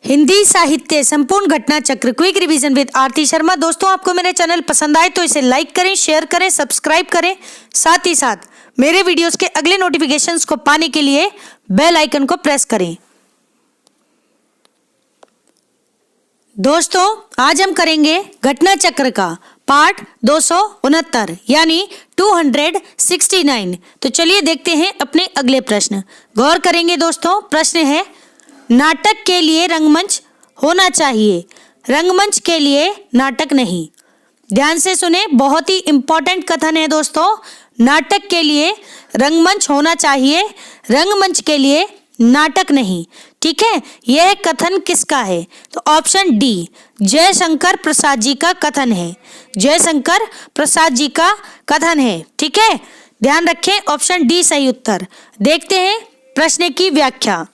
हिंदी साहित्य संपूर्ण घटना चक्र क्विक रिवीजन विद आरती शर्मा। दोस्तों, आपको मेरे चैनल पसंद आए तो इसे लाइक करें, शेयर करें, सब्सक्राइब करें। साथ ही साथ मेरे वीडियोस के अगले नोटिफिकेशंस को पाने के लिए बेल आइकन को प्रेस करें। दोस्तों, आज हम करेंगे घटना चक्र का पार्ट 269 यानी 269। तो चलिए देखते हैं अपने अगले प्रश्न। गौर करेंगे दोस्तों। प्रश्न है, नाटक के लिए रंगमंच होना चाहिए, रंगमंच के लिए नाटक नहीं। ध्यान से सुने, बहुत ही इंपॉर्टेंट कथन है दोस्तों। नाटक के लिए रंगमंच होना चाहिए, रंगमंच के लिए नाटक नहीं। ठीक है, यह कथन किसका है? तो ऑप्शन डी जयशंकर प्रसाद जी का कथन है। जयशंकर प्रसाद जी का कथन है। ठीक है, ध्यान रखें, ऑप्शन डी सही उत्तर। देखते हैं प्रश्न की व्याख्या।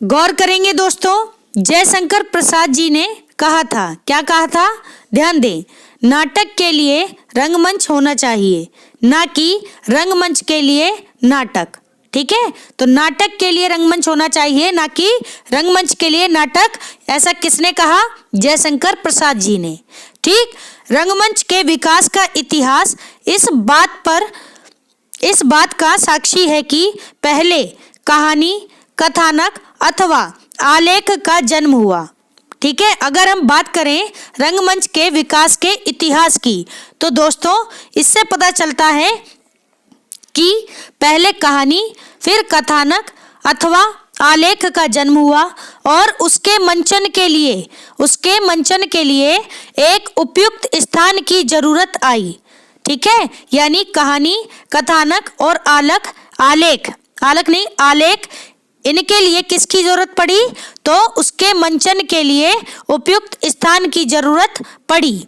गौर करेंगे दोस्तों। जयशंकर प्रसाद जी ने कहा था, क्या कहा था? ध्यान दें, नाटक के लिए रंगमंच होना चाहिए, ना कि रंगमंच के लिए नाटक। ठीक है, तो नाटक के लिए रंगमंच होना चाहिए, ना कि रंगमंच के लिए नाटक। ऐसा किसने कहा? जयशंकर प्रसाद जी ने। ठीक, रंगमंच के विकास का इतिहास इस बात का साक्षी है कि पहले कहानी, कथानक अथवा आलेख का जन्म हुआ। ठीक है, अगर हम बात करें रंगमंच के विकास के इतिहास की, तो दोस्तों इससे पता चलता है कि पहले कहानी, फिर कथानक अथवा आलेख का जन्म हुआ और उसके मंचन के लिए एक उपयुक्त स्थान की जरूरत आई। ठीक है, यानी कहानी, कथानक और आलेख इनके लिए किसकी जरूरत पड़ी? तो उसके मंचन के लिए उपयुक्त स्थान की जरूरत पड़ी।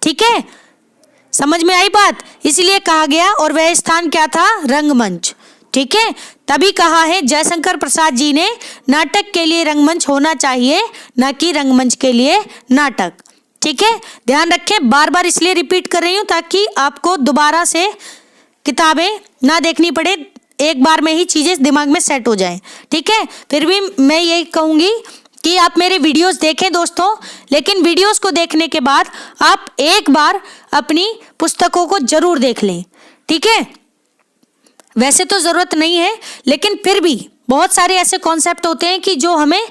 ठीक है, समझ में आई बात? इसलिए कहा गया, और वह स्थान क्या था? रंगमंच। ठीक है, तभी कहा है जयशंकर प्रसाद जी ने, नाटक के लिए रंगमंच होना चाहिए, ना कि रंगमंच के लिए नाटक। ठीक है, ध्यान रखें, बार बार इसलिए रिपीट कर रही हूं ताकि आपको दोबारा से किताबें ना देखनी पड़े, एक बार में ही चीजें दिमाग में सेट हो जाएं। ठीक है, फिर भी मैं यही कहूंगी कि आप मेरे वीडियोस देखें दोस्तों, लेकिन वीडियोस को देखने के बाद आप एक बार अपनी पुस्तकों को जरूर देख लें। ठीक है, वैसे तो जरूरत नहीं है, लेकिन फिर भी बहुत सारे ऐसे कॉन्सेप्ट होते हैं कि जो हमें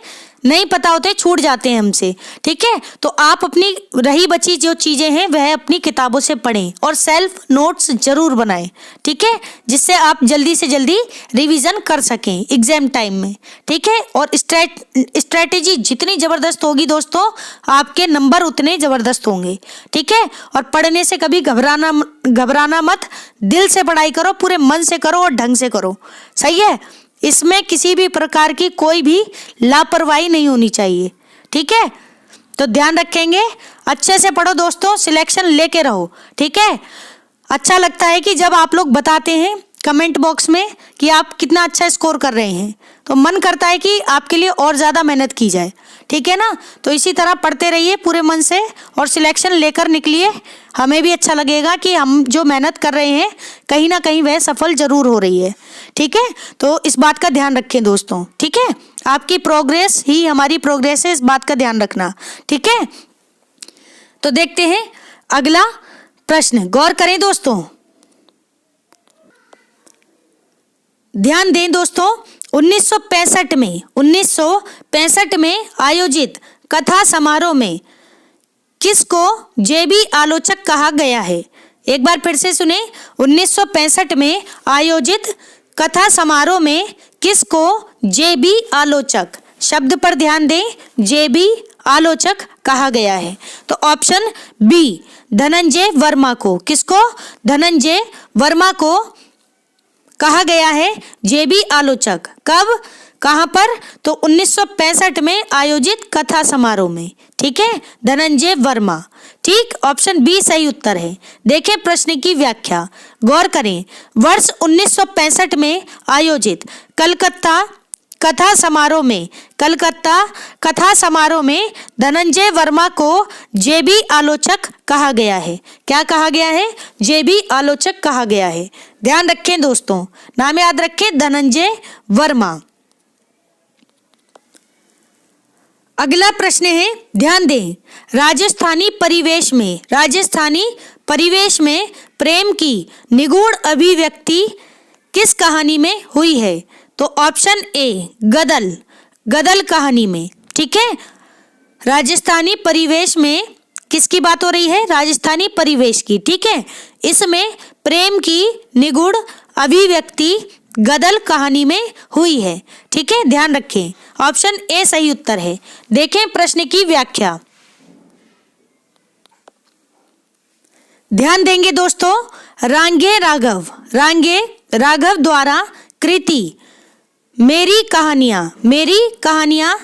नहीं पता होते, छूट जाते हैं हमसे। ठीक है, तो आप अपनी रही बची जो चीजें हैं वह अपनी किताबों से पढ़ें और सेल्फ नोट्स जरूर बनाएं। ठीक है, जिससे आप जल्दी से जल्दी रिवीजन कर सकें एग्जाम टाइम में। ठीक है, और स्ट्रेटेजी जितनी जबरदस्त होगी दोस्तों, आपके नंबर उतने जबरदस्त होंगे। ठीक है, और पढ़ने से कभी घबराना मत, दिल से पढ़ाई करो, पूरे मन से करो और ढंग से करो। सही है, इसमें किसी भी प्रकार की कोई भी लापरवाही नहीं होनी चाहिए। ठीक है, तो ध्यान रखेंगे, अच्छे से पढ़ो दोस्तों, सिलेक्शन लेके रहो। ठीक है, अच्छा लगता है कि जब आप लोग बताते हैं कमेंट बॉक्स में कि आप कितना अच्छा स्कोर कर रहे हैं, तो मन करता है कि आपके लिए और ज़्यादा मेहनत की जाए। ठीक है ना, तो इसी तरह पढ़ते रहिए पूरे मन से और सिलेक्शन लेकर निकलिए। हमें भी अच्छा लगेगा कि हम जो मेहनत कर रहे हैं कहीं ना कहीं वह सफल जरूर हो रही है। ठीक है, तो इस बात का ध्यान रखें दोस्तों। ठीक है, आपकी प्रोग्रेस ही हमारी प्रोग्रेस है, इस बात का ध्यान रखना। ठीक है, तो देखते हैं अगला प्रश्न। गौर करें दोस्तों, ध्यान दें दोस्तों। 1965 में आयोजित कथा समारोह में किसको जेबी आलोचक कहा गया है? एक बार फिर से सुने, 1965 में आयोजित कथा समारोह में किसको जेबी आलोचक, शब्द पर ध्यान दें, जेबी आलोचक कहा गया है। तो ऑप्शन बी धनंजय वर्मा को, किसको? धनंजय वर्मा को कहा गया है जेबी आलोचक। कब, कहां पर? तो 1965 में आयोजित कथा समारोह में। ठीक है, धनंजय वर्मा। ठीक, ऑप्शन बी सही उत्तर है। देखें प्रश्न की व्याख्या, गौर करें। वर्ष 1965 में आयोजित कलकत्ता कथा समारोह में धनंजय वर्मा को जेबी आलोचक कहा गया है। क्या कहा गया है? जेबी आलोचक कहा गया है। ध्यान रखें दोस्तों, नाम याद रखें, धनंजय वर्मा। अगला प्रश्न है, ध्यान दें, राजस्थानी परिवेश में प्रेम की निगूढ़ अभिव्यक्ति किस कहानी में हुई है? तो ऑप्शन ए गदल कहानी में। ठीक है, राजस्थानी परिवेश में किसकी बात हो रही है? राजस्थानी परिवेश की। ठीक है, इसमें प्रेम की निगूढ़ अभिव्यक्ति गदल कहानी में हुई है। ठीक है, ध्यान रखें, ऑप्शन ए सही उत्तर है। देखें प्रश्न की व्याख्या, ध्यान देंगे दोस्तों। रांगे राघव द्वारा कृति मेरी कहानियां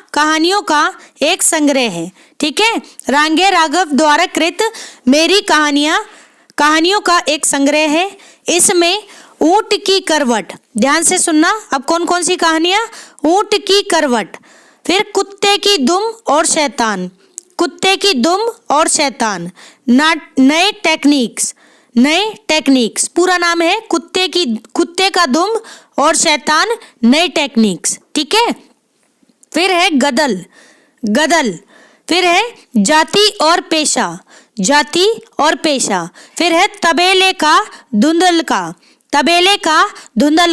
कहानियों का एक संग्रह है। ठीक है, रांगे राघव द्वारा कृत मेरी कहानियों का एक संग्रह है। इसमें ऊंट की करवट, ध्यान से सुनना, अब कौन कौन सी कहानियां? ऊंट की करवट, फिर कुत्ते की दुम और शैतान, नए टेक्निक्स, पूरा नाम है कुत्ते का दुम और शैतान नए टेक्निक्स। ठीक है, फिर है गदल, फिर है जाति और पेशा, फिर है तबेले का धुंधल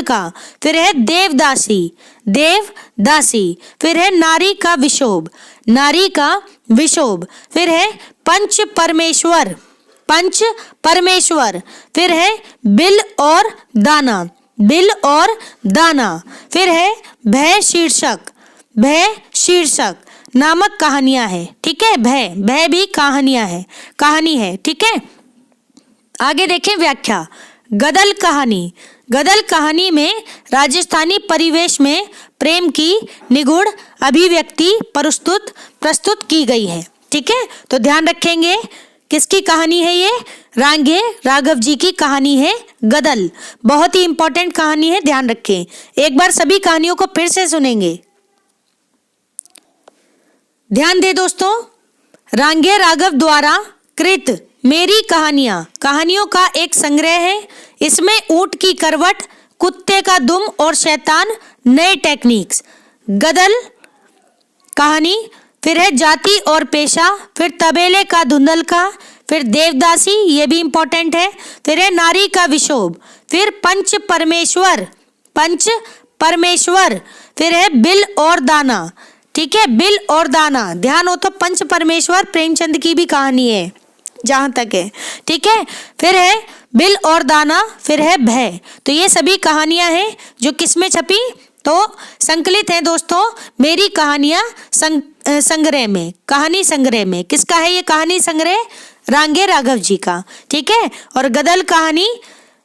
का, फिर है देवदासी, फिर है नारी का विशोभ, फिर है पंच परमेश्वर, फिर है बिल और दाना, फिर है भय शीर्षक नामक कहानियां है। ठीक है, भय भी कहानी है। ठीक है, आगे देखें व्याख्या। गदल कहानी में राजस्थानी परिवेश में प्रेम की निगूढ़ अभिव्यक्ति प्रस्तुत की गई है। ठीक है, तो ध्यान रखेंगे किसकी कहानी है ये? रांगे राघव जी की कहानी है गदल। बहुत ही इंपॉर्टेंट कहानी है, ध्यान रखें। एक बार सभी कहानियों को फिर से सुनेंगे। ध्यान दे दोस्तों, रांगे राघव द्वारा कृत मेरी कहानियों का एक संग्रह है। इसमें ऊंट की करवट, कुत्ते का दुम और शैतान नए टेक्निक्स, गदल कहानी, फिर है जाति और पेशा, फिर तबेले का धुंधल का, फिर देवदासी, ये भी इंपॉर्टेंट है, फिर है नारी का विशोभ, फिर पंच परमेश्वर, फिर है बिल और दाना। ठीक है, बिल और दाना, ध्यान हो तो पंच परमेश्वर प्रेमचंद की भी कहानी है जहां तक है। ठीक है, फिर है बिल और दाना, फिर है भय। तो ये सभी कहानियां हैं जो किसमें छपी? तो संकलित है दोस्तों मेरी कहानियां संग्रह में, कहानी संग्रह में। किसका है ये कहानी संग्रह? रांगे राघव जी का। ठीक है, और गदल कहानी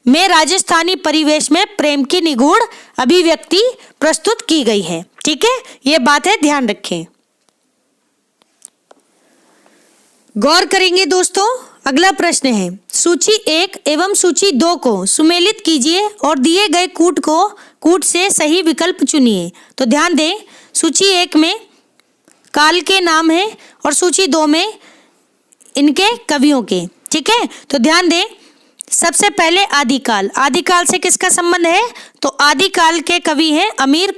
में राजस्थानी परिवेश में प्रेम की निगूढ़ अभिव्यक्ति प्रस्तुत की गई है। ठीक है, ये बात है, ध्यान रखें। गौर करेंगे दोस्तों, अगला प्रश्न है, सूची 1 एवं सूची 2 को सुमेलित कीजिए और दिए गए कूट से सही विकल्प चुनिए। तो ध्यान दें, सूची 1 में काल के नाम है और सूची 2 में इनके कवियों के। ठीक है, तो ध्यान दें, सबसे पहले आदिकाल से किसका संबंध है? तो आदिकाल के कवि हैं अमीर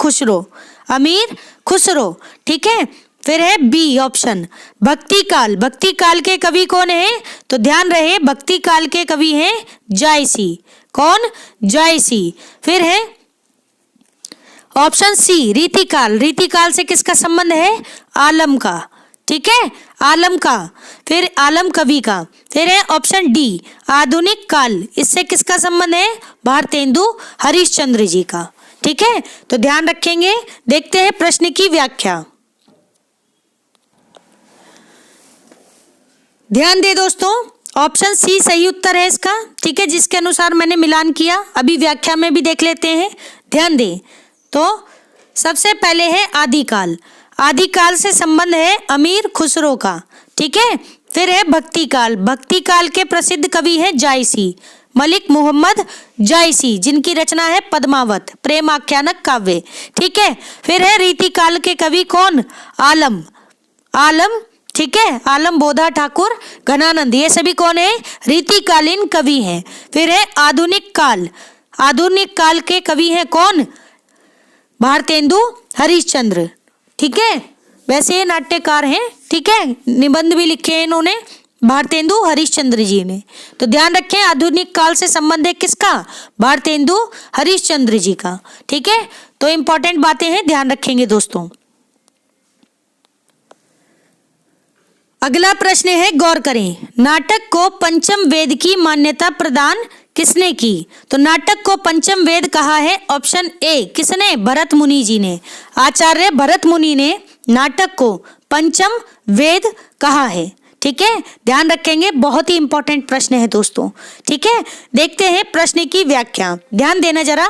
खुसरो। ठीक है, फिर है बी ऑप्शन भक्ति काल के कवि कौन है? तो ध्यान रहे, भक्ति काल के कवि हैं जायसी। कौन? जायसी। फिर है ऑप्शन सी रीतिकाल से किसका संबंध है? आलम का। ठीक है, आलम का, फिर आलम कवि का। फिर है ऑप्शन डी आधुनिक काल, इससे किसका संबंध है? भारतेंदु हरिश्चंद्र जी का। ठीक है, तो ध्यान रखेंगे। देखते हैं प्रश्न की व्याख्या। ध्यान दे दोस्तों, ऑप्शन सी सही उत्तर है इसका। ठीक है, जिसके अनुसार मैंने मिलान किया, अभी व्याख्या में भी देख लेते हैं। ध्यान दें, तो सबसे पहले है आदिकाल से संबंध है अमीर खुसरो का। ठीक है, फिर है भक्ति काल के प्रसिद्ध कवि हैं जायसी, मलिक मोहम्मद जायसी, जिनकी रचना है पद्मावत प्रेम आख्यानक काव्य। ठीक है, फिर है रीतिकाल के कवि कौन? आलम। ठीक है, आलम बोधा ठाकुर घनानंद, ये सभी कौन है? रीतिकालीन कवि हैं। फिर है आधुनिक काल के कवि हैं कौन? भारतेंदु हरिश्चंद्र। ठीक है, वैसे ये नाट्यकार हैं, ठीक है, निबंध भी लिखे हैं इन्होंने, भारतेंदु हरिश्चंद्र जी ने। तो ध्यान रखें, आधुनिक काल से संबंध है किसका? भारतेंदु हरिश्चंद्र जी का, ठीक है। तो इंपॉर्टेंट बातें हैं, ध्यान रखेंगे दोस्तों। अगला प्रश्न है, गौर करें, नाटक को पंचम वेद की मान्यता प्रदान किसने की? तो नाटक को पंचम वेद कहा है ऑप्शन ए, किसने? भरत मुनि जी ने। आचार्य भरत मुनि ने नाटक को पंचम वेद कहा है, ठीक है, ध्यान रखेंगे, बहुत ही इंपॉर्टेंट प्रश्न है दोस्तों, ठीक है। देखते हैं प्रश्न की व्याख्या, ध्यान देना जरा,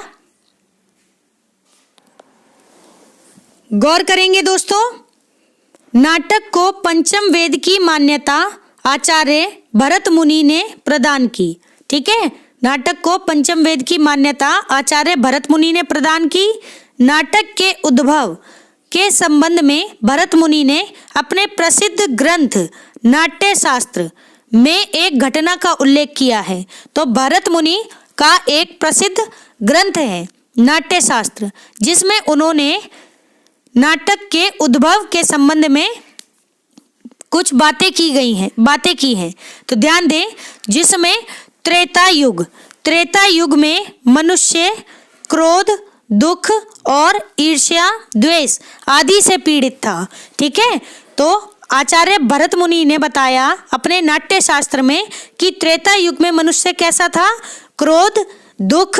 गौर करेंगे दोस्तों। नाटक को पंचम वेद की मान्यता आचार्य भरत मुनि ने प्रदान की, ठीक है। नाटक को पंचम वेद की मान्यता आचार्य भरत मुनि ने प्रदान की। नाटक के उद्भव के संबंध में भरत मुनि ने अपने प्रसिद्ध ग्रंथ नाट्य शास्त्र में एक घटना का उल्लेख किया है। तो भरत मुनि का एक प्रसिद्ध ग्रंथ है नाट्य शास्त्र, जिसमें उन्होंने नाटक के उद्भव के संबंध में कुछ बातें की हैं। तो ध्यान दें, जिसमें त्रेता युग में मनुष्य क्रोध, दुख और ईर्ष्या, द्वेष आदि से पीड़ित था, ठीक है। तो आचार्य भरत मुनि ने बताया अपने नाट्य शास्त्र में कि त्रेता युग में मनुष्य कैसा था? क्रोध, दुख,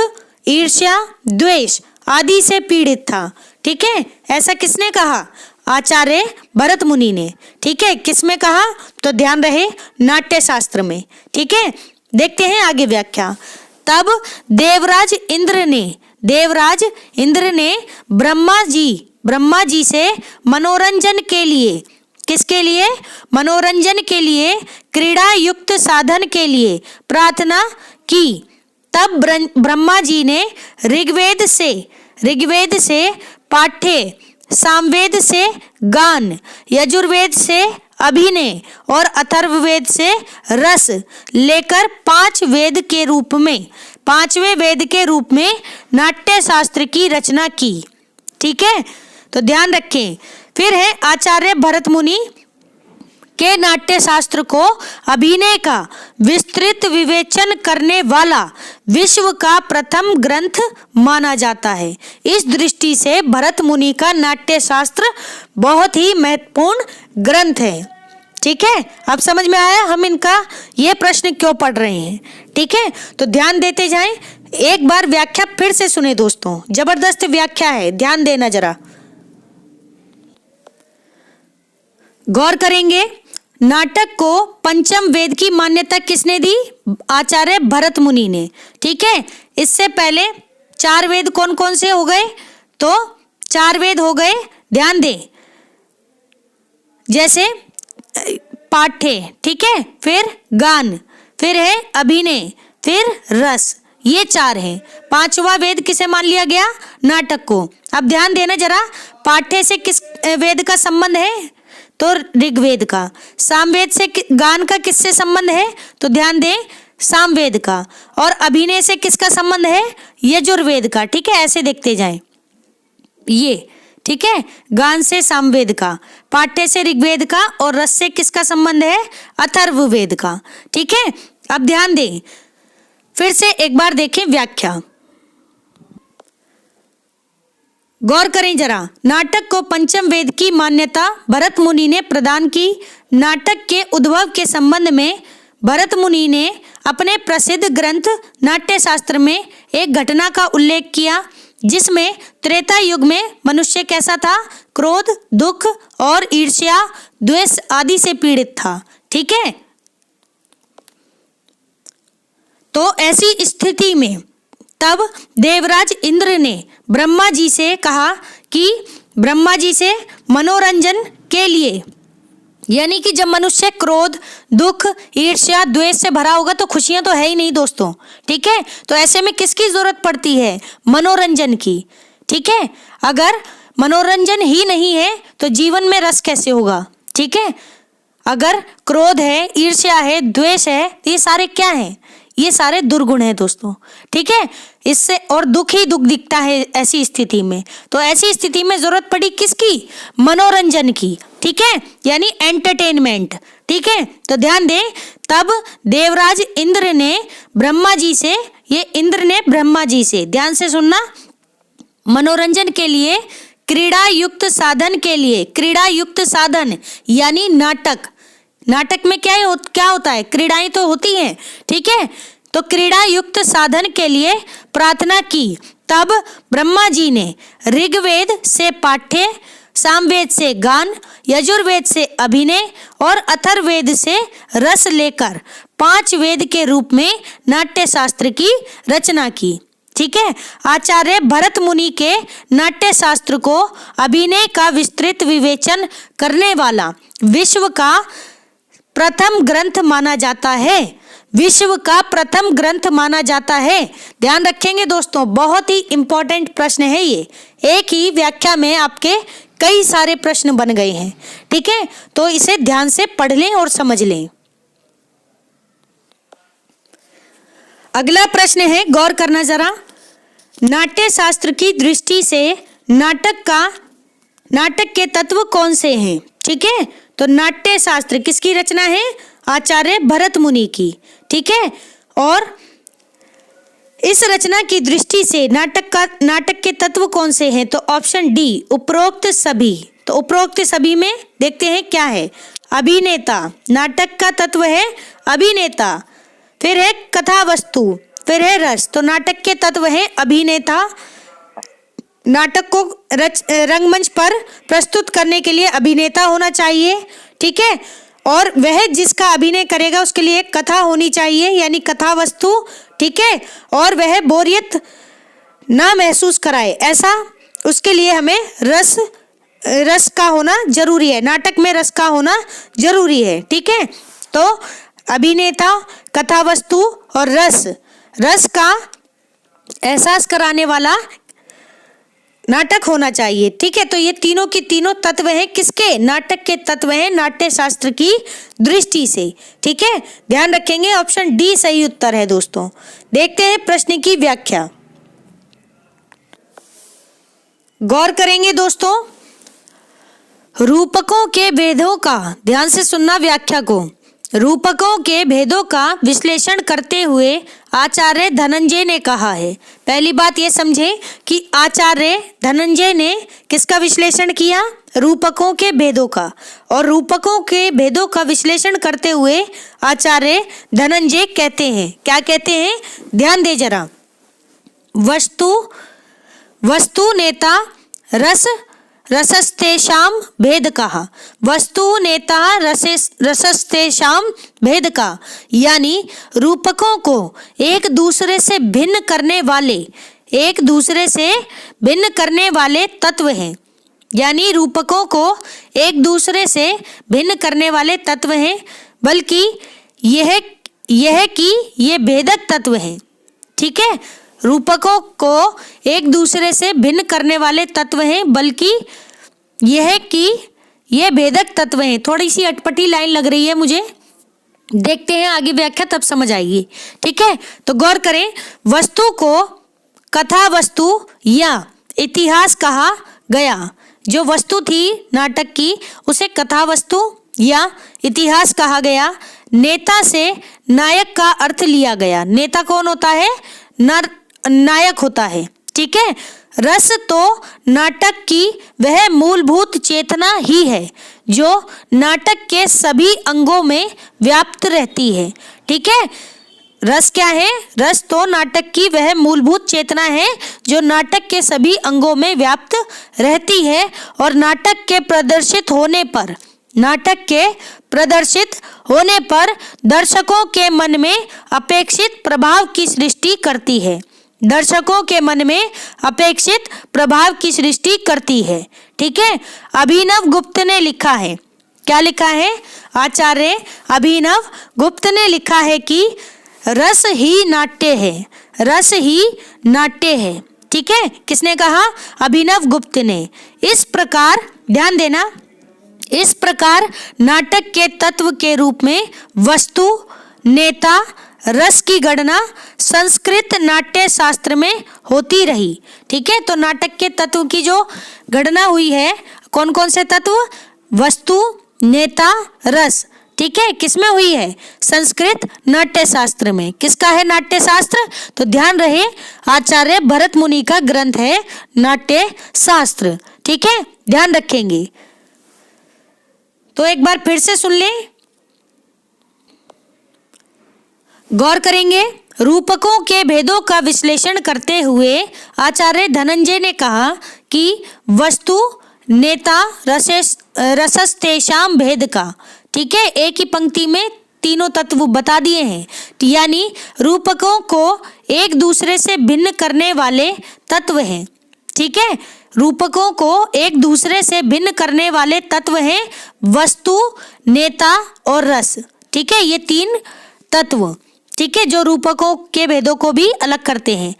ईर्ष्या, द्वेष आदि से पीड़ित था, ठीक है। ऐसा किसने कहा? आचार्य भरत मुनि ने, ठीक है। किसमें कहा? तो ध्यान रहे, नाट्य शास्त्र में, ठीक है। देखते हैं आगे व्याख्या। तब देवराज इंद्र ने ब्रह्मा जी से मनोरंजन के लिए, किसके लिए? मनोरंजन के लिए, क्रीड़ा युक्त साधन के लिए प्रार्थना की। तब ब्रह्मा जी ने ऋग्वेद से पाठ्य, सामवेद से गान, यजुर्वेद से अभिनय और अथर्ववेद से रस लेकर पांचवें वेद के रूप में नाट्य शास्त्र की रचना की, ठीक है। तो ध्यान रखें, फिर है आचार्य भरत मुनि के नाट्य शास्त्र को अभिनय का विस्तृत विवेचन करने वाला विश्व का प्रथम ग्रंथ माना जाता है। इस दृष्टि से भरत मुनि का नाट्य शास्त्र बहुत ही महत्वपूर्ण ग्रंथ है, ठीक है। अब समझ में आया हम इनका ये प्रश्न क्यों पढ़ रहे हैं, ठीक है। तो ध्यान देते जाएं, एक बार व्याख्या फिर से सुने दोस्तों, जबरदस्त व्याख्या है, ध्यान देना जरा, गौर करेंगे। नाटक को पंचम वेद की मान्यता किसने दी? आचार्य भरत मुनि ने, ठीक है। इससे पहले 4 वेद कौन कौन से हो गए? तो 4 वेद हो गए, ध्यान दें, जैसे पाठ्य, ठीक है, फिर गान, फिर है अभिनय, फिर रस, ये 4 हैं। 5वां वेद किसे मान लिया गया? नाटक को। अब ध्यान देना जरा, पाठ्य से किस वेद का संबंध है? तो ऋग्वेद का। सामवेद से गान का किससे संबंध है? तो ध्यान दें, सामवेद का। और अभिनय से किसका संबंध है? यजुर्वेद का, ठीक है। ऐसे देखते जाएं, ये, ठीक है, गान से सामवेद का, पाठ्य से ऋग्वेद का, और रस से किसका संबंध है? अथर्ववेद का, ठीक है। अब ध्यान दें, फिर से एक बार देखें व्याख्या, गौर करें जरा। नाटक को पंचम वेद की मान्यता भरत मुनि ने प्रदान की। नाटक के उद्भव के संबंध में भरत मुनि ने अपने प्रसिद्ध ग्रंथ नाट्य शास्त्र में एक घटना का उल्लेख किया, जिसमें त्रेता युग में मनुष्य कैसा था? क्रोध, दुख और ईर्ष्या, द्वेष आदि से पीड़ित था, ठीक है। तो ऐसी स्थिति में तब देवराज इंद्र ने ब्रह्मा जी से कहा कि ब्रह्मा जी से मनोरंजन के लिए, यानी कि जब मनुष्य क्रोध, दुख, ईर्ष्या, द्वेष से भरा होगा तो खुशियां तो है ही नहीं दोस्तों, ठीक है। तो ऐसे में किसकी जरूरत पड़ती है? मनोरंजन की, ठीक है। अगर मनोरंजन ही नहीं है तो जीवन में रस कैसे होगा, ठीक है। अगर क्रोध है, ईर्ष्या है, द्वेष है, ये सारे क्या हैं? ये सारे दुर्गुण हैं दोस्तों, ठीक है। इससे और दुख ही दुख दिखता है ऐसी स्थिति में। तो ऐसी स्थिति में जरूरत पड़ी किसकी? मनोरंजन की, ठीक है, यानी एंटरटेनमेंट, ठीक है। तो ध्यान दें, तब देवराज इंद्र ने ब्रह्मा जी से, ये इंद्र ने ब्रह्मा जी से, ध्यान से सुनना, मनोरंजन के लिए, क्रीड़ा युक्त साधन के लिए, क्रीड़ा युक्त साधन यानी नाटक, नाटक में क्या होता है? क्रीड़ाएं तो होती हैं, ठीक है। तो क्रीड़ा युक्त साधन के लिए प्रार्थना की। तब ब्रह्मा जी ने ऋग्वेद से पाठ्य, सामवेद से गान, यजुर्वेद से अभिनय और अथर्ववेद से रस लेकर 5 वेद के रूप में नाट्य शास्त्र की रचना की, ठीक है। आचार्य भरत मुनि के नाट्य शास्त्र को अभिनय का विस्तृत विवेचन करने वाला विश्व का प्रथम ग्रंथ माना जाता है, विश्व का प्रथम ग्रंथ माना जाता है। ध्यान रखेंगे दोस्तों, बहुत ही इंपॉर्टेंट प्रश्न है ये, एक ही व्याख्या में आपके कई सारे प्रश्न बन गए हैं, ठीक है। तो इसे ध्यान से पढ़ लें और समझ लें। अगला प्रश्न है, गौर करना जरा, नाट्य शास्त्र की दृष्टि से नाटक के तत्व कौन से हैं, ठीक है। तो नाट्य शास्त्र किसकी रचना है? आचार्य भरत मुनि की, ठीक है। और इस रचना की दृष्टि से नाटक के तत्व कौन से हैं? तो ऑप्शन डी, उपरोक्त सभी। तो उपरोक्त सभी में देखते हैं क्या है। अभिनेता, नाटक का तत्व है अभिनेता, फिर है कथा वस्तु, फिर है रस। तो नाटक के तत्व है अभिनेता, नाटक को रंगमंच पर प्रस्तुत करने के लिए अभिनेता होना चाहिए, ठीक है। और वह जिसका अभिनय करेगा उसके लिए एक कथा होनी चाहिए, यानी कथा वस्तु, ठीक है। और वह बोरियत ना महसूस कराए, ऐसा उसके लिए हमें रस का होना जरूरी है, नाटक में रस का होना जरूरी है, ठीक है। तो अभिनेता, कथा वस्तु और रस का एहसास कराने वाला नाटक होना चाहिए, ठीक है। तो ये तीनों की तीनों तत्व हैं किसके? नाटक के तत्व हैं नाट्य शास्त्र की दृष्टि से, ठीक है। ध्यान रखेंगे, ऑप्शन डी सही उत्तर है दोस्तों। देखते हैं प्रश्न की व्याख्या, गौर करेंगे दोस्तों। रूपकों के भेदों का, ध्यान से सुनना व्याख्या को, रूपकों के भेदों का विश्लेषण करते हुए आचार्य धनंजय ने कहा है। पहली बात ये समझे कि आचार्य धनंजय ने किसका विश्लेषण किया? रूपकों के भेदों का। और रूपकों के भेदों का विश्लेषण करते हुए आचार्य धनंजय कहते हैं, क्या कहते हैं? ध्यान दे जरा। वस्तु नेता रसस्तेषां भेद कहा, वस्तु नेता रसस्तेषां भेद का, यानी रूपकों को एक दूसरे से भिन्न करने वाले तत्व हैं, यानी रूपकों को एक दूसरे से भिन्न करने वाले तत्व हैं, बल्कि यह कि ये भेदक तत्व हैं, ठीक है। रूपकों को एक दूसरे से भिन्न करने वाले तत्व हैं, बल्कि यह कि ये भेदक तत्व हैं। थोड़ी सी अटपटी लाइन लग रही है मुझे, देखते हैं आगे व्याख्या तब समझ आएगी, ठीक है। तो गौर करें, वस्तु को कथा वस्तु या इतिहास कहा गया। जो वस्तु थी नाटक की उसे कथा वस्तु या इतिहास कहा गया। नेता से नायक का अर्थ लिया गया। नेता कौन होता है? नायक होता है, ठीक है। रस तो नाटक की वह मूलभूत चेतना ही है जो नाटक के सभी अंगों में व्याप्त रहती है, ठीक है। रस क्या है? रस तो नाटक की वह मूलभूत चेतना है जो नाटक के सभी अंगों में व्याप्त रहती है और नाटक के प्रदर्शित होने पर दर्शकों के मन में अपेक्षित प्रभाव की सृष्टि करती है। दर्शकों के मन में अपेक्षित प्रभाव की सृष्टि करती है, ठीक है। अभिनव गुप्त ने लिखा है, क्या लिखा है? आचार्य अभिनव गुप्त ने लिखा है कि रस ही नाट्य है, रस ही नाट्य है, ठीक है। किसने कहा? अभिनव गुप्त ने। इस प्रकार ध्यान देना, इस प्रकार नाटक के तत्व के रूप में वस्तु, नेता, रस की गणना संस्कृत नाट्य शास्त्र में होती रही। ठीक है, तो नाटक के तत्व की जो गणना हुई है, कौन कौन से तत्व? वस्तु, नेता, रस। ठीक है, किसमें हुई है? संस्कृत नाट्य शास्त्र में। किसका है नाट्य शास्त्र? तो ध्यान रहे, आचार्य भरत मुनि का ग्रंथ है नाट्य शास्त्र। ठीक है, ध्यान रखेंगे। तो एक बार फिर से सुन लें, गौर करेंगे। रूपकों के भेदों का विश्लेषण करते हुए आचार्य धनंजय ने कहा कि वस्तु, नेता, रसस्तेषां भेद का। ठीक है, एक ही पंक्ति में तीनों तत्व बता दिए हैं, यानी रूपकों को एक दूसरे से भिन्न करने वाले तत्व हैं। ठीक है, रूपकों को एक दूसरे से भिन्न करने वाले तत्व हैं वस्तु, नेता और रस। ठीक है, ये तीन तत्व, ठीक है, जो रूपकों के भेदों को भी अलग करते हैं,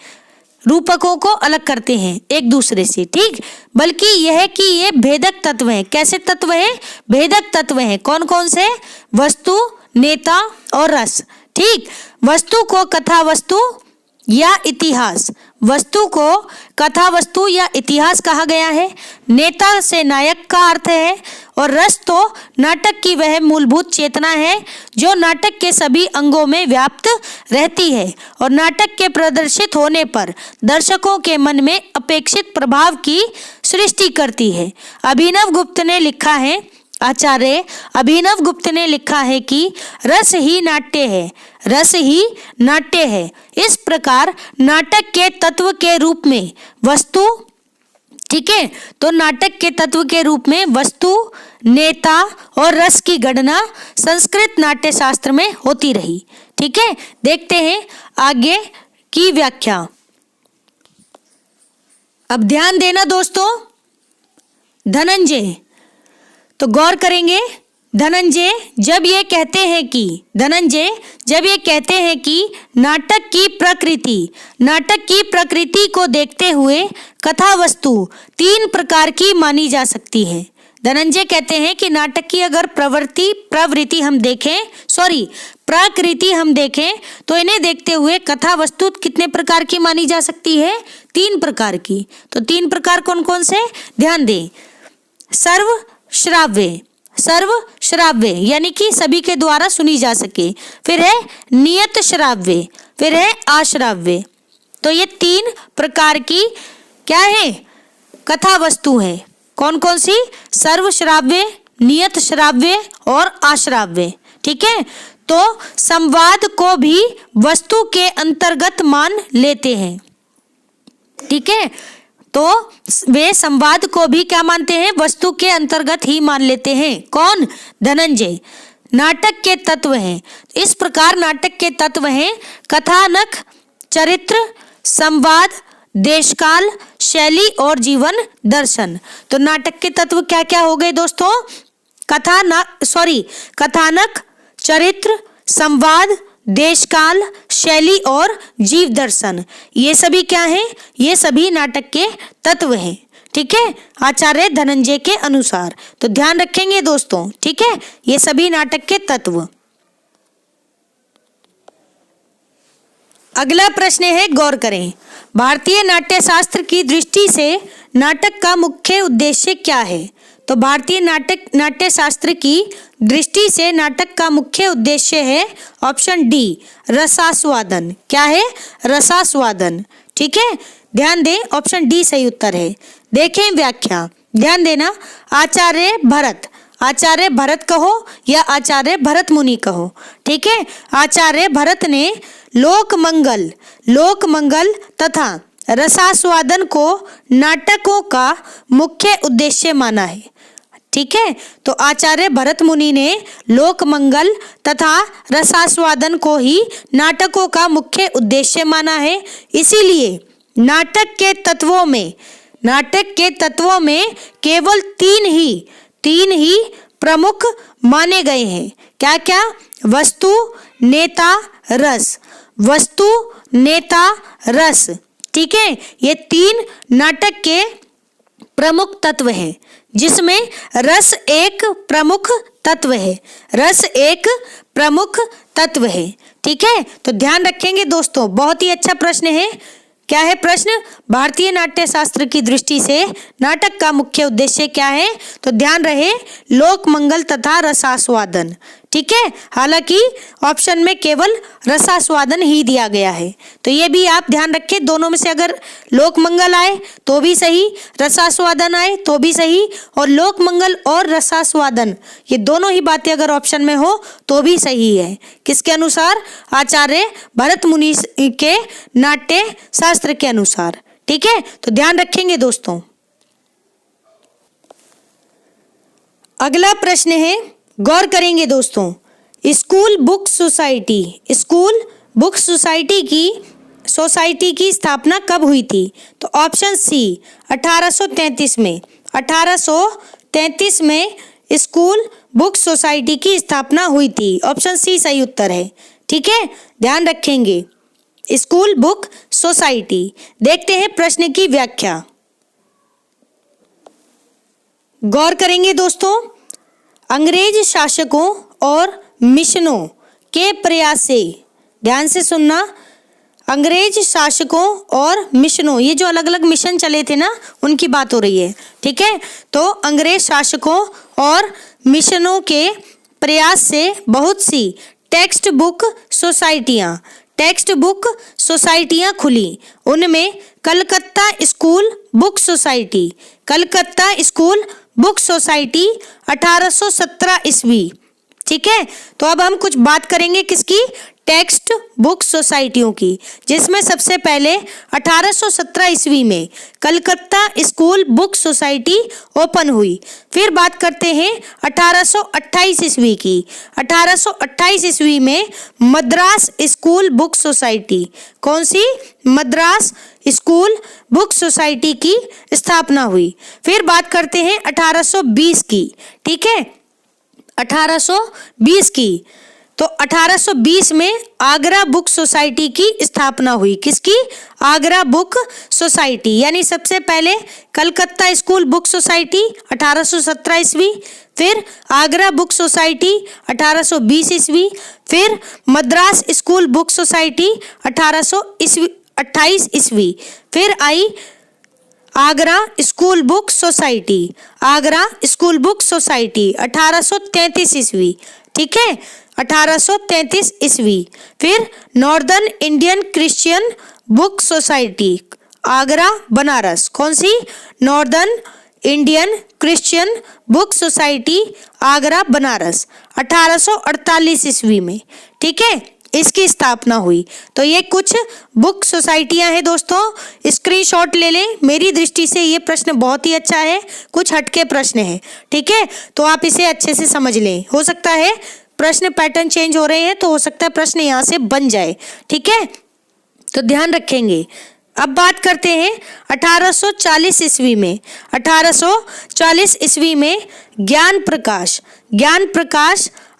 रूपकों को अलग करते हैं एक दूसरे से। ठीक, बल्कि यह है कि ये भेदक तत्व हैं। कैसे तत्व हैं? भेदक तत्व हैं। कौन कौन से? वस्तु, नेता और रस। ठीक, वस्तु को कथा वस्तु या इतिहास, वस्तु को कथा वस्तु या इतिहास कहा गया है। नेता से नायक का अर्थ है और रस तो नाटक की वह मूलभूत चेतना है जो नाटक के सभी अंगों में व्याप्त रहती है और नाटक के प्रदर्शित होने पर दर्शकों के मन में अपेक्षित प्रभाव की सृष्टि करती है। अभिनव गुप्त ने लिखा है, आचार्य अभिनव गुप्त ने लिखा है कि रस ही नाट्य है, रस ही नाट्य है। इस प्रकार नाटक के तत्व के रूप में वस्तु, ठीक है, तो नाटक के तत्व के रूप में वस्तु, नेता और रस की गणना संस्कृत नाट्य शास्त्र में होती रही। ठीक है, देखते हैं आगे की व्याख्या। अब ध्यान देना दोस्तों, धनंजय, तो गौर करेंगे। धनंजय जब ये कहते हैं कि नाटक की प्रकृति को देखते हुए कथा वस्तु तीन प्रकार की मानी जा सकती है। धनंजय कहते हैं कि नाटक की अगर प्रकृति हम देखें तो इन्हें देखते हुए कथा वस्तु कितने प्रकार की मानी जा सकती है? तीन प्रकार की। तो तीन प्रकार कौन कौन से? ध्यान दें। सर्व श्राव्य यानी कि सभी के द्वारा सुनी जा सके, फिर है नियत श्राव्य, फिर है आश्राव्य। तो ये तीन प्रकार की क्या है? कथा वस्तु है। कौन कौन सी? सर्व श्राव्य, नियत श्राव्य और आश्राव्य। ठीक है, तो संवाद को भी वस्तु के अंतर्गत मान लेते हैं। ठीक है, तो वे संवाद को भी क्या मानते हैं? वस्तु के अंतर्गत ही मान लेते हैं। कौन? धनंजय। नाटक के तत्व हैं, इस प्रकार नाटक के तत्व हैं कथानक, चरित्र, संवाद, देशकाल, शैली और जीवन दर्शन। तो नाटक के तत्व क्या क्या हो गए दोस्तों? कथानक, चरित्र, संवाद, देशकाल, शैली और जीव दर्शन। ये सभी क्या हैं? ये सभी नाटक के तत्व हैं। ठीक है, आचार्य धनंजय के अनुसार। तो ध्यान रखेंगे दोस्तों। ठीक है, ये सभी नाटक के तत्व। अगला प्रश्न है, गौर करें। भारतीय नाट्य शास्त्र की दृष्टि से नाटक का मुख्य उद्देश्य क्या है? तो भारतीय नाट्य शास्त्र की दृष्टि से नाटक का मुख्य उद्देश्य है ऑप्शन डी, रसास्वादन। क्या है? रसास्वादन। ठीक है, ध्यान दें, ऑप्शन डी सही उत्तर है। देखें व्याख्या, ध्यान देना। आचार्य भरत कहो या आचार्य भरत मुनि कहो। ठीक है, आचार्य भरत ने लोक मंगल तथा रसास्वादन को नाटकों का मुख्य उद्देश्य माना है। ठीक है, तो आचार्य भरत मुनि ने लोक मंगल तथा रसास्वादन को ही नाटकों का मुख्य उद्देश्य माना है। इसीलिए नाटक के तत्वों में केवल तीन ही प्रमुख माने गए हैं। क्या क्या? वस्तु, नेता, रस। वस्तु, नेता, रस। ठीक है, ये तीन नाटक के प्रमुख तत्व हैं, जिसमें रस एक प्रमुख तत्व है। रस एक प्रमुख तत्व है। ठीक है, तो ध्यान रखेंगे दोस्तों, बहुत ही अच्छा प्रश्न है। क्या है प्रश्न? भारतीय नाट्य शास्त्र की दृष्टि से नाटक का मुख्य उद्देश्य क्या है? तो ध्यान रहे, लोक मंगल तथा रसास्वादन। ठीक है, हालांकि ऑप्शन में केवल रसास्वादन ही दिया गया है, तो ये भी आप ध्यान रखें। दोनों में से अगर लोक मंगल आए तो भी सही, रसास्वादन आए तो भी सही, और लोक मंगल और रसास्वादन ये दोनों ही बातें अगर ऑप्शन में हो तो भी सही है। किसके अनुसार? आचार्य भरत मुनि के नाट्य शास्त्र के अनुसार। ठीक है, तो ध्यान रखेंगे दोस्तों। अगला प्रश्न है, गौर करेंगे दोस्तों, school book society, school book society की स्थापना कब हुई थी? तो ऑप्शन सी 1833 में। 1833 में स्कूल बुक सोसाइटी की स्थापना हुई थी। ऑप्शन सी सही उत्तर है। ठीक है, ध्यान रखेंगे, स्कूल बुक सोसाइटी। देखते हैं प्रश्न की व्याख्या। गौर करेंगे दोस्तों, अंग्रेज शासकों और मिशनों के प्रयास से, ध्यान से सुनना, अंग्रेज शासकों और मिशनों, ये जो अलग अलग मिशन चले थे ना, उनकी बात हो रही है। ठीक है, तो अंग्रेज शासकों और मिशनों के प्रयास से बहुत सी टेक्स्ट बुक सोसाइटियां खुली। उनमें Calcutta school book society, Calcutta school book society 1817 ईस्वी। ठीक है, तो अब हम कुछ बात करेंगे किसकी? टेक्स्ट बुक सोसाइटियों की, जिसमें सबसे पहले 1817 ईस्वी में Calcutta school book society open हुई। फिर बात करते हैं 1828 ईस्वी की। 1828 ईस्वी में मद्रास स्कूल बुक सोसाइटी, कौन सी? मद्रास स्कूल बुक सोसाइटी की स्थापना हुई। फिर बात करते हैं 1820 की। ठीक है, 1820 की, तो 1820 में आगरा बुक सोसाइटी की स्थापना हुई। किसकी? आगरा बुक सोसाइटी, यानी सबसे पहले कलकत्ता स्कूल बुक सोसाइटी 1817 ईस्वी, फिर आगरा बुक सोसाइटी 1820 ईस्वी, फिर मद्रास स्कूल बुक सोसाइटी 1828 ईस्वी, फिर आई Agra school book society, Agra school book society 1833 ईस्वी। ठीक है, 1833 ईस्वी। फिर northern Indian Christian book society, Agra Banaras, कौन सी? Northern Indian Christian book society, Agra Banaras 1848 ईस्वी में। ठीक है, इसकी स्थापना हुई। तो ये कुछ बुक सोसाइटियां हैं दोस्तों, स्क्रीनशॉट ले लें। मेरी दृष्टि से ये प्रश्न बहुत ही अच्छा है, कुछ हटके प्रश्न है। ठीक है, तो आप इसे अच्छे से समझ लें। हो सकता है प्रश्न पैटर्न चेंज हो रहे हैं, तो हो सकता है प्रश्न यहाँ से बन जाए। ठीक है, तो ध्यान रखेंगे। अब बात करते हैं 1840 ईस्वी में। 1840 ईस्वी में ज्ञान प्रकाश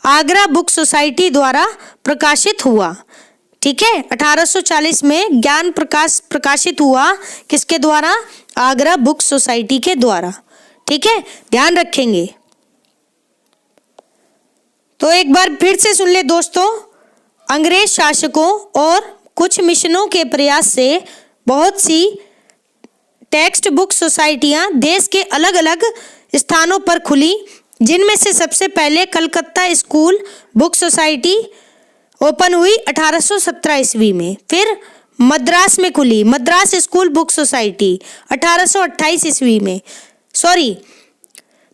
आगरा बुक सोसाइटी द्वारा प्रकाशित हुआ। ठीक है, 1840 में ज्ञान प्रकाश प्रकाशित हुआ, किसके द्वारा? आगरा बुक सोसाइटी के द्वारा। ठीक है, ध्यान रखेंगे। तो एक बार फिर से सुन ले दोस्तों, अंग्रेज शासकों और कुछ मिशनों के प्रयास से बहुत सी टेक्स्ट बुक सोसाइटियां देश के अलग अलग स्थानों पर खुली, जिनमें से सबसे पहले Calcutta school book society open हुई 1817 ईस्वी में। फिर मद्रास में खुली मद्रास स्कूल बुक सोसाइटी 1828 ईस्वी में।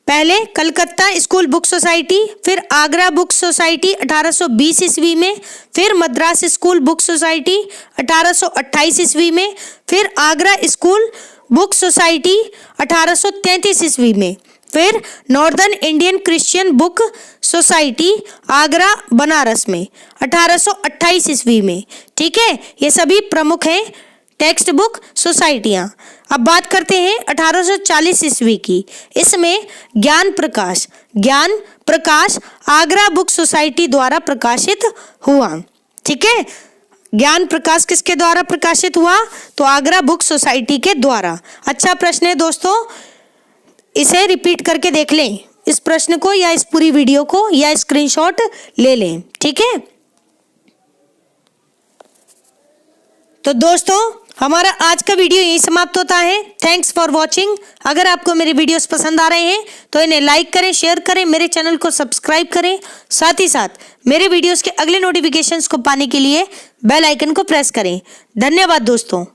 पहले कलकत्ता स्कूल बुक सोसाइटी, फिर आगरा बुक सोसाइटी 1820 ईस्वी में, फिर मद्रास स्कूल बुक सोसाइटी 1828 ईस्वी में, फिर आगरा स्कूल बुक सोसाइटी 1833 ईस्वी में, फिर northern Indian Christian book society Agra Banaras में 1828 ईस्वी में। ठीक है, ये सभी प्रमुख हैं टेक्स्ट बुक सोसाइटियां। अब बात करते हैं 1840 ईस्वी की। इसमें ज्ञान प्रकाश आगरा बुक सोसाइटी द्वारा प्रकाशित हुआ। ठीक है, ज्ञान प्रकाश किसके द्वारा प्रकाशित हुआ? तो आगरा बुक सोसाइटी के द्वारा। अच्छा प्रश्न है दोस्तों, इसे रिपीट करके देख लें, इस प्रश्न को या इस पूरी वीडियो को, या स्क्रीनशॉट ले लें। ठीक है, तो दोस्तों हमारा आज का वीडियो यहीं समाप्त होता है। Thanks for watching. अगर आपको मेरे वीडियोस पसंद आ रहे हैं तो इन्हें लाइक करें, शेयर करें, मेरे चैनल को सब्सक्राइब करें। साथ ही साथ मेरे वीडियोस के अगले नोटिफिकेशंस को पाने के लिए बेल आइकन को प्रेस करें। धन्यवाद दोस्तों।